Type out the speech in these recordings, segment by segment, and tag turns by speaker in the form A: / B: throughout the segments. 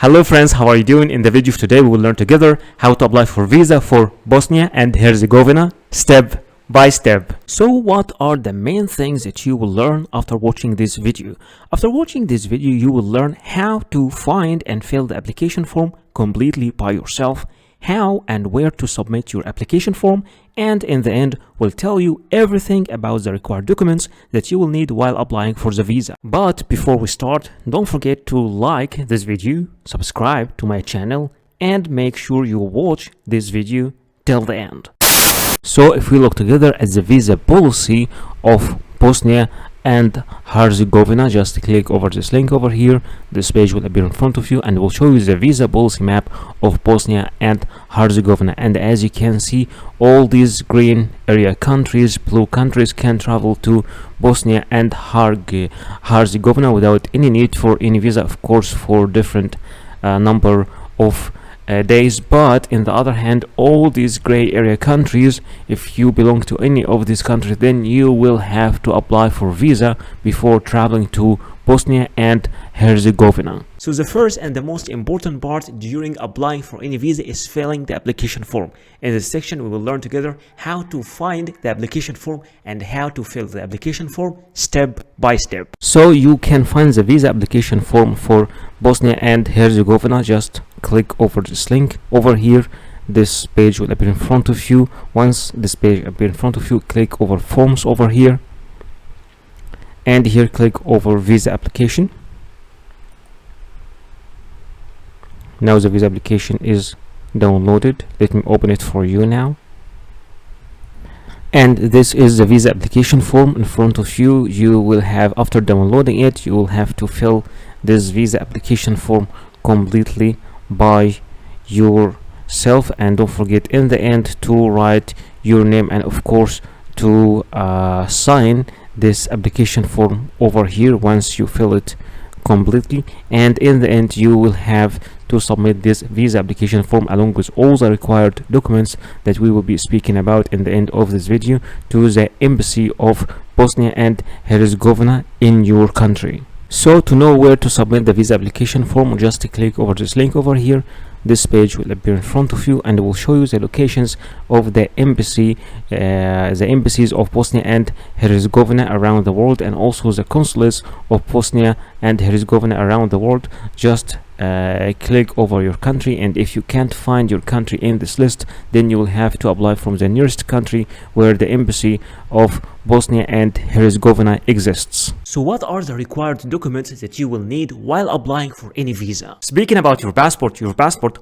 A: Hello friends, how are you doing? In the video of today, we will learn together how to apply for visa for Bosnia and Herzegovina step by step. So what are the main things that you will learn after watching this video? After watching this video, you will learn how to find and fill the application form completely by yourself, how and where to submit your application form, and in the end will tell you everything about the required documents that you will need while applying for the visa. But before we start, don't forget to like this video, subscribe to my channel, and make sure you watch this video till the end. So if we look together at the visa policy of Bosnia and Herzegovina, just click over this link over here. This page will appear in front of you and will show you the visa policy map of Bosnia and Herzegovina. And as you can see, all these green area countries, blue countries, can travel to Bosnia and Herzegovina without any need for any visa, of course, for different number of days. But in the other hand, all these gray area countries, if you belong to any of these countries, then you will have to apply for visa before traveling to Bosnia and Herzegovina. So the first and the most important part during applying for any visa is filling the application form. In this section, we will learn together how to find the application form and how to fill the application form step by step. So you can find the visa application form for Bosnia and Herzegovina. Just click over this link over here. This page will appear in front of you. Once this page appears in front of you, click over forms over here, and here click over visa application. Now the visa application is downloaded. Let me open it for you now. And this is the visa application form in front of you. You will have, after downloading it, you will have to fill this visa application form completely by yourself, and don't forget in the end to write your name and of course to sign this application form over here once you fill it completely. And in the end, you will have to submit this visa application form along with all the required documents that we will be speaking about in the end of this video to the embassy of Bosnia and Herzegovina in your country. So to know where to submit the visa application form, just click over this link over here. This page will appear in front of you and it will show you the locations of the embassies of Bosnia and Herzegovina around the world, and also the consulates of Bosnia and Herzegovina around the world. Just click over your country, and if you can't find your country in this list, then you will have to apply from the nearest country where the embassy of Bosnia and Herzegovina exists. So what are the required documents that you will need while applying for any visa? Speaking about your passport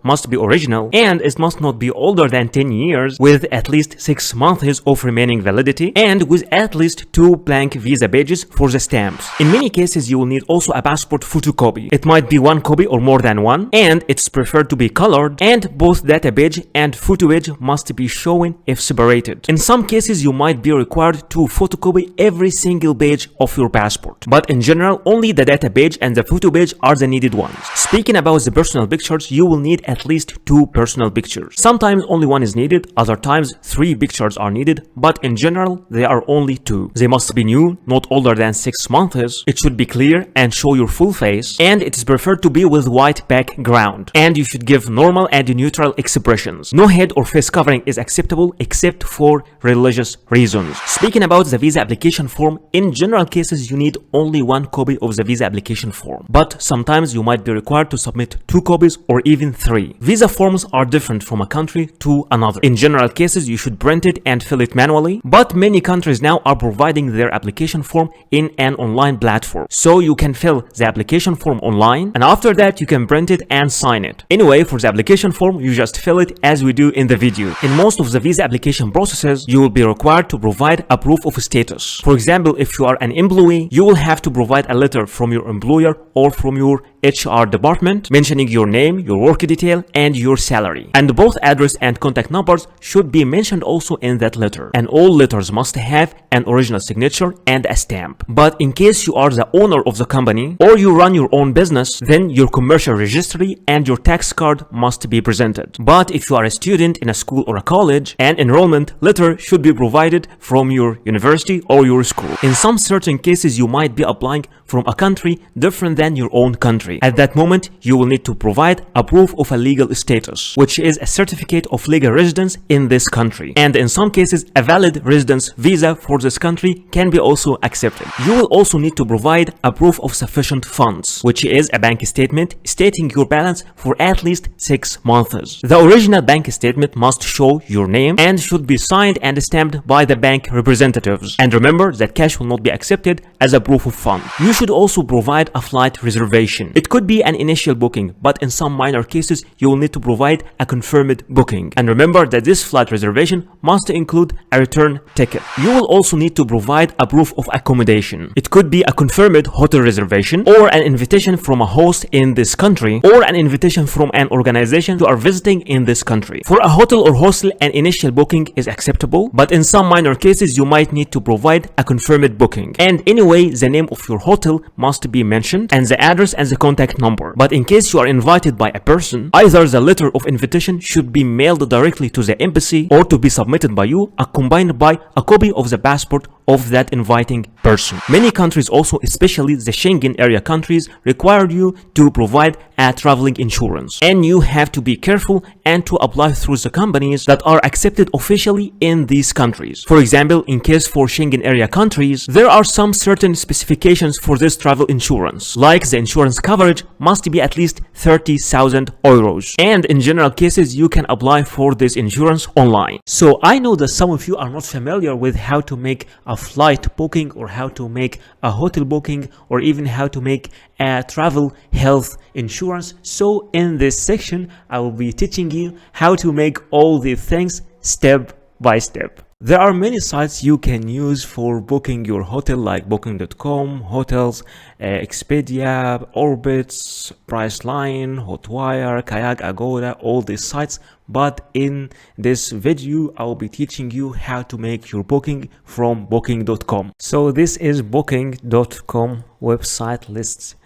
A: must be original and it must not be older than 10 years with at least 6 months of remaining validity and with at least 2 blank visa pages for the stamps. In many cases, you will need also a passport photocopy. It might be 1 copy or more than one, and it's preferred to be colored, and both data page and photo page must be shown if separated. In some cases, you might be required to photocopy every single page of your passport, but in general, only the data page and the photo page are the needed ones. Speaking about the personal pictures, you will need at least 2 personal pictures. Sometimes only 1 is needed, other times 3 pictures are needed, but in general, they are only 2. They must be new, not older than 6 months. It should be clear and show your full face, and it is preferred to be with white background, and you should give normal and neutral expressions. No head or face covering is acceptable except for religious reasons. Speaking about the visa application form, in general cases you need only 1 copy of the visa application form, but sometimes you might be required to submit 2 copies or even 3. Visa forms are different from a country to another. In general cases, you should print it and fill it manually, but many countries now are providing their application form in an online platform, so you can fill the application form online, and after that you can print it and sign it. Anyway, for the application form, you just fill it as we do in the video. In most of the visa application processes, you will be required to provide a proof of status. For example, if you are an employee, you will have to provide a letter from your employer or from your HR department mentioning your name, your work detail, and your salary. And both address and contact numbers should be mentioned also in that letter. And all letters must have an original signature and a stamp. But in case you are the owner of the company or you run your own business, then your commercial registry and your tax card must be presented. But if you are a student in a school or a college, an enrollment letter should be provided from from your university or your school. In some certain cases, you might be applying from a country different than your own country. At that moment, you will need to provide a proof of a legal status, which is a certificate of legal residence in this country. And in some cases, a valid residence visa for this country can be also accepted. You will also need to provide a proof of sufficient funds, which is a bank statement stating your balance for at least 6 months. The original bank statement must show your name and should be signed and stamped by the bank representatives. And remember that cash will not be accepted as a proof of fund. You should also provide a flight reservation. It could be an initial booking, but in some minor cases, you will need to provide a confirmed booking. And remember that this flight reservation must include a return ticket. You will also need to provide a proof of accommodation. It could be a confirmed hotel reservation, or an invitation from a host in this country, or an invitation from an organization you are visiting in this country. For a hotel or hostel, an initial booking is acceptable, but in some minor cases, you might need to provide a confirmed booking. And anyway, the name of your hotel must be mentioned, and the address and the contact number. But in case you are invited by a person, either the letter of invitation should be mailed directly to the embassy or to be submitted by you, accompanied by a copy of the passport of that inviting person. Many countries also, especially the Schengen area countries, require you to provide a traveling insurance, and you have to be careful and to apply through the companies that are accepted officially in these countries. For example, in case for Schengen area countries, there are some certain specifications for this travel insurance, like the insurance coverage must be at least 30,000 euros, and in general cases you can apply for this insurance online. So I know that some of you are not familiar with how to make a flight booking, or how to make a hotel booking, or even how to make a travel health insurance. So in this section I will be teaching you how to make all these things step by step. There are many sites you can use for booking your hotel, like booking.com, hotels, Expedia, Orbitz, Priceline, Hotwire, Kayak, Agoda, all these sites. But in this video, I will be teaching you how to make your booking from booking.com. So this is booking.com website. Let's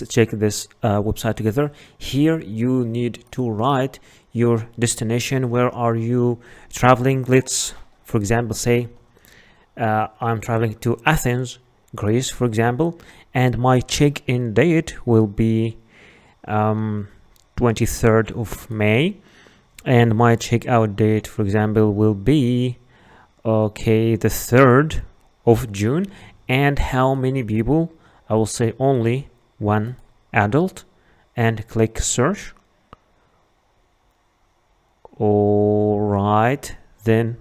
A: check this website together. Here you need to write your destination. Where are you traveling? Let's, for example, say I'm traveling to Athens, Greece, for example, and my check-in date will be 23rd of May, and my check-out date, for example, will be the 3rd of June. And how many people? I will say only one adult, and click search. All right, then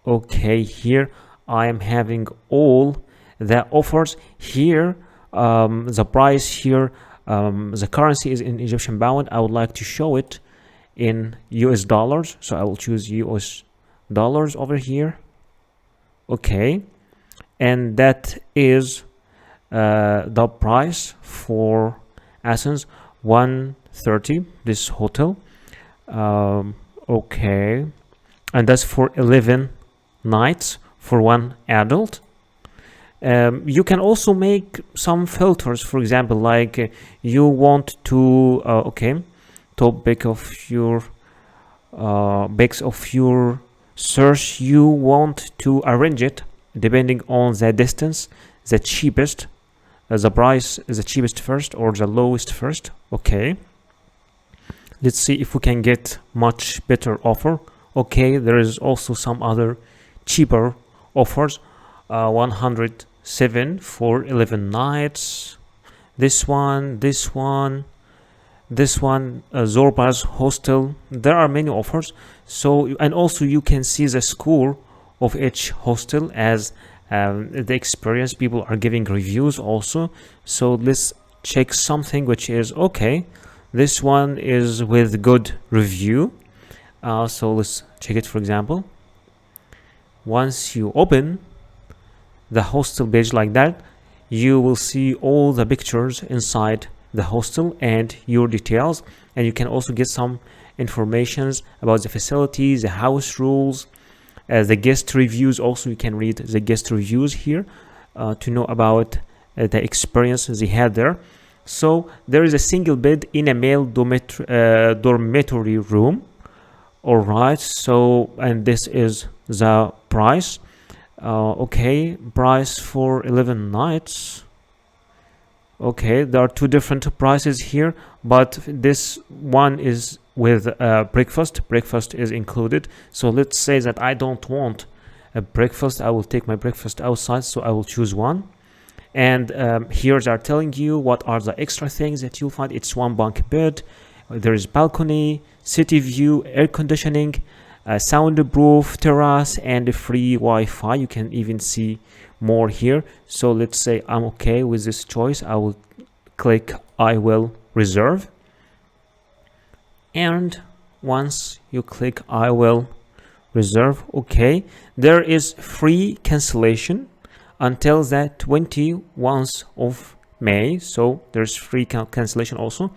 A: here I am having all the offers here. The price here, the currency is in Egyptian pound. I would like to show it in US dollars, so I will choose US dollars over here. And that is the price for Athens, 130, this hotel. And that's for 11 nights for one adult. You can also make some filters, for example, like you want to topic of your base of your search, you want to arrange it depending on the distance, the cheapest, the price, the cheapest first or the lowest first. Let's see if we can get much better offer. There is also some other cheaper offers. 107 for 11 nights. This one, Zorba's hostel. There are many offers. So, and also you can see the score of each hostel as the experience. People are giving reviews also. So let's check something which is this one is with good review. So let's check it. For example, once you open the hostel page like that, you will see all the pictures inside the hostel and your details, and you can also get some informations about the facilities, the house rules, the guest reviews. Also you can read the guest reviews here to know about the experience they had there. So there is a single bed in a male dormitory room. All right, so and this is the price. Okay, price for 11 nights. Okay, there are two different prices here, but this one is with breakfast. Breakfast is included. So let's say that I don't want a breakfast. I will take my breakfast outside, so I will choose one. And here they are telling you what are the extra things that you'll find. It's one bunk bed, there is balcony, city view, air conditioning, soundproof terrace, and a free Wi-Fi. You can even see more here. So let's say I'm okay with this choice. I will click I will reserve, and once you click I will reserve, okay, there is free cancellation until the 21st of May. So there's free cancellation also.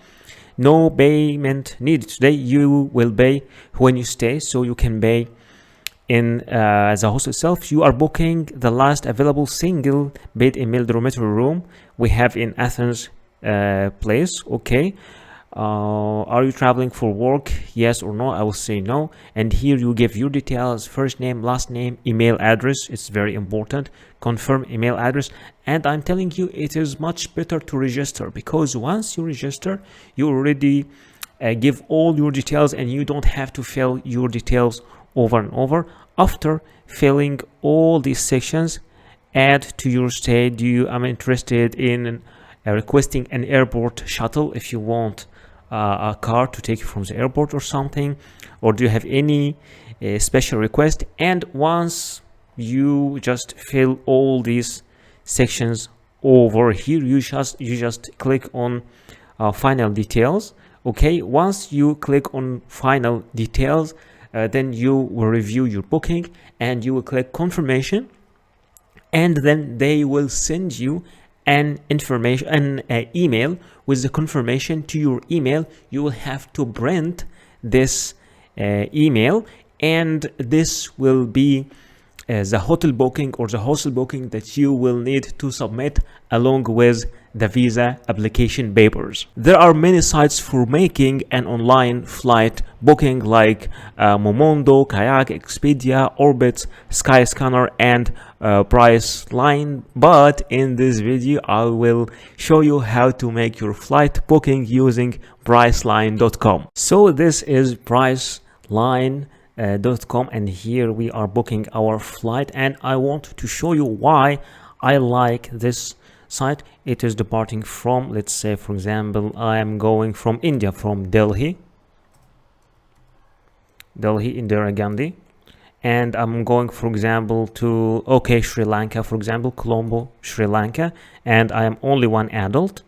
A: No payment needed today. You will pay when you stay, so you can pay in the host itself. You are booking the last available single bed in male dormitory room we have in Athens place. Okay, are you traveling for work? Yes or no? I will say no. And here you give your details: first name, last name, email address. It's very important. Confirm email address. And I'm telling you, it is much better to register, because once you register, you already give all your details, and you don't have to fill your details over and over. After filling all these sections, add to your stay. I'm interested in requesting an airport shuttle if you want a car to take you from the airport or something, or do you have any special request? And once you just fill all these sections over here, you just click on final details. Okay, once you click on final details, then you will review your booking, and you will click confirmation, and then they will send you an email with the confirmation to your email. You will have to print this email, and this will be the hotel booking or the hostel booking that you will need to submit along with the visa application papers. There are many sites for making an online flight booking, like Momondo, Kayak, Expedia, Orbitz, Skyscanner, and Priceline. But in this video, I will show you how to make your flight booking using Priceline.com. So this is Priceline.com, and here we are booking our flight, and I want to show you why I like this site. It is departing from, let's say for example, I am going from India, from Delhi, Indira Gandhi, and I'm going, for example, to Sri Lanka, for example, Colombo, Sri Lanka, and I am only one adult.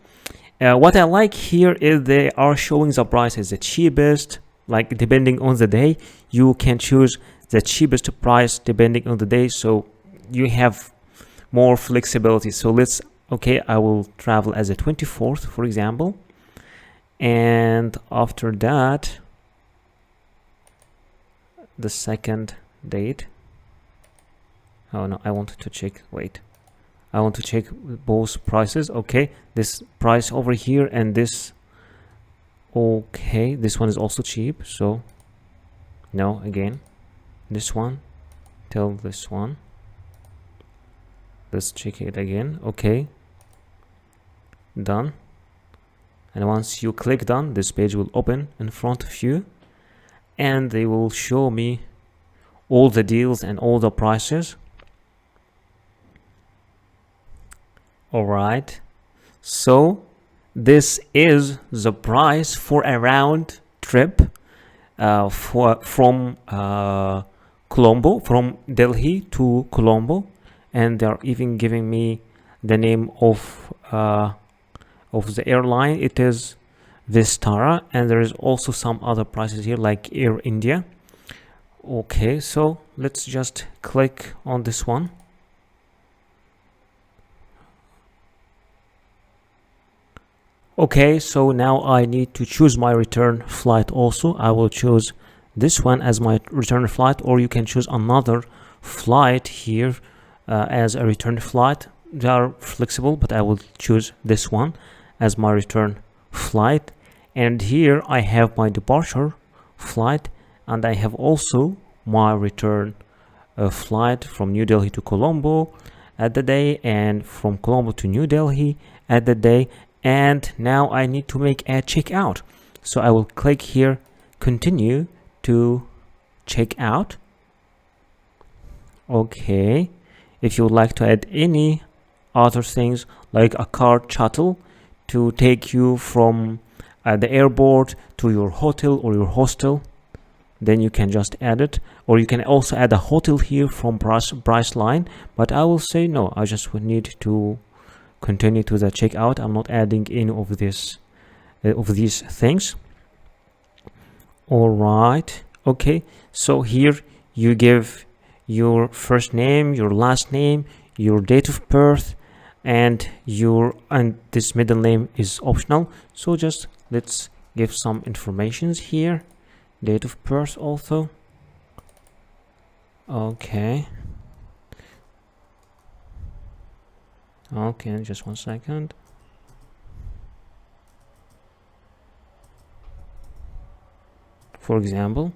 A: What I like here is they are showing the prices, the cheapest, like depending on the day you can choose the cheapest price depending on the day, so you have more flexibility. So I will travel as a 24th, for example, and after that the second date. Oh no, I wanted to check, I want to check both prices. Okay, this price over here and this. Okay, this one is also cheap, so no, again this one till this one. Let's check it again. Okay, done. And once you click done, this page will open in front of you, and they will show me all the deals and all the prices. All right, so this is the price for a round trip from Colombo, from Delhi to Colombo, and they're even giving me the name of the airline. It is Vistara, and there is also some other prices here like Air India. Okay, so let's just click on this one. Okay, so now I need to choose my return flight also. I will choose this one as my return flight, or you can choose another flight here as a return flight. They are flexible, but I will choose this one as my return flight. And here I have my departure flight, and I have also my return flight from New Delhi to Colombo at the day, and from Colombo to New Delhi at the day. And now I need to make a checkout, so I will click here, continue to check out. Okay, if you would like to add any other things like a car shuttle to take you from the airport to your hotel or your hostel, then you can just add it. Or you can also add a hotel here from price line, but I will say no, I just would need to continue to the checkout. I'm not adding any of this of these things. All right, okay, so here you give your first name, your last name, your date of birth, and this middle name is optional, so just let's give some informations here. Date of birth also. Okay, just 1 second. For example,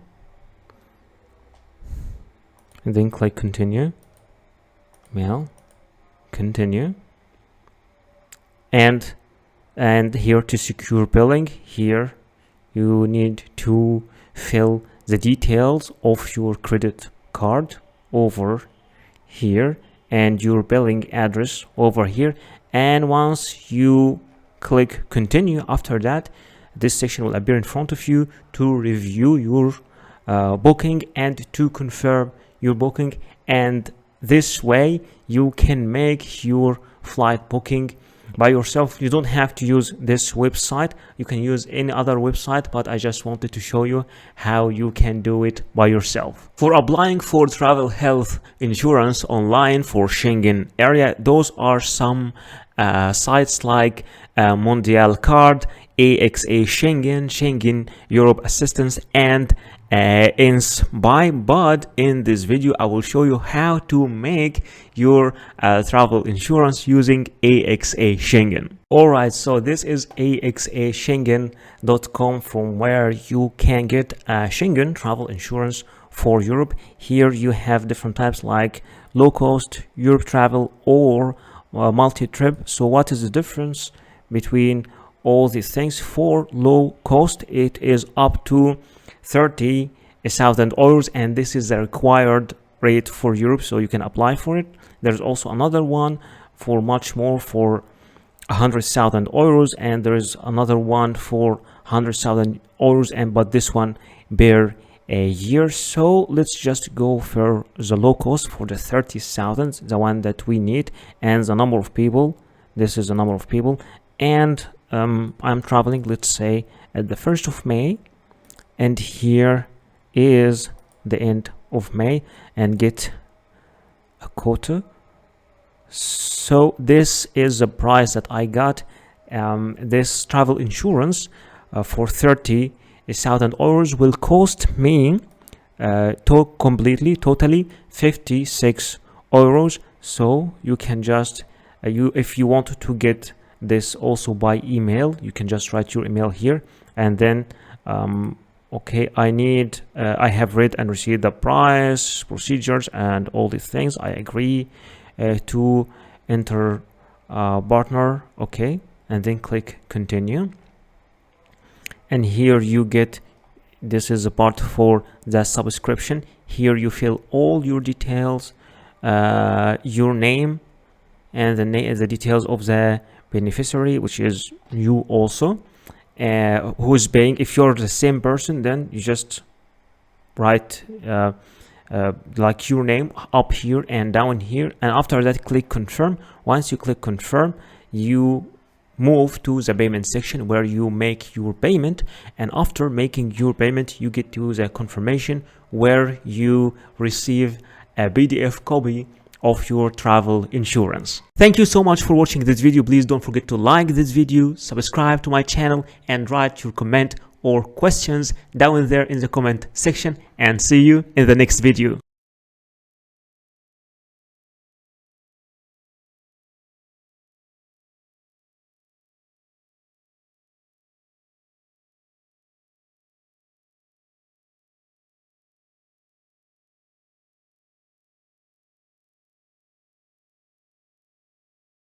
A: and then click continue, mail, continue, and here to secure billing, here you need to fill the details of your credit card over here and your billing address over here. And once you click continue, after that this section will appear in front of you to review your booking and to confirm your booking. And this way you can make your flight booking by yourself. You don't have to use this website, you can use any other website, but I just wanted to show you how you can do it by yourself. For applying for travel health insurance online for Schengen area, those are some sites like Mondial Card, AXA Schengen, Schengen Europe Assistance, and Inspire. But in this video I will show you how to make your travel insurance using AXA Schengen. Alright, so this is axaschengen.com, from where you can get Schengen travel insurance for Europe. Here you have different types like low cost, Europe travel, or multi-trip. So what is the difference between all these things? For low cost, it is up to 30,000 euros, and this is the required rate for Europe, so you can apply for it. There's also another one for much more, for 100,000 euros, and there is another one for 100,000 euros, but this one per a year. So let's just go for the low cost, for the 30,000, the one that we need, and the number of people. This is the number of people, and I'm traveling, let's say, at the 1st of May, and here is the end of May, and get a quota. So this is the price that I got. This travel insurance for 30,000 euros will cost me totally 56 euros. So you can just if you want to get this also by email, you can just write your email here, and then okay, I have read and received the price, procedures, and all these things. I agree to enter partner. Okay, and then click continue, and here you get, this is a part for the subscription. Here you fill all your details, your name, and the details of the beneficiary, which is you also, who is paying. If you're the same person, then you just write like your name up here and down here, and after that click confirm. Once you click confirm, you move to the payment section where you make your payment, and after making your payment you get to the confirmation where you receive a PDF copy of your travel insurance. Thank you so much for watching this video. Please don't forget to like this video, subscribe to my channel, and write your comment or questions down there in the comment section, and see you in the next video.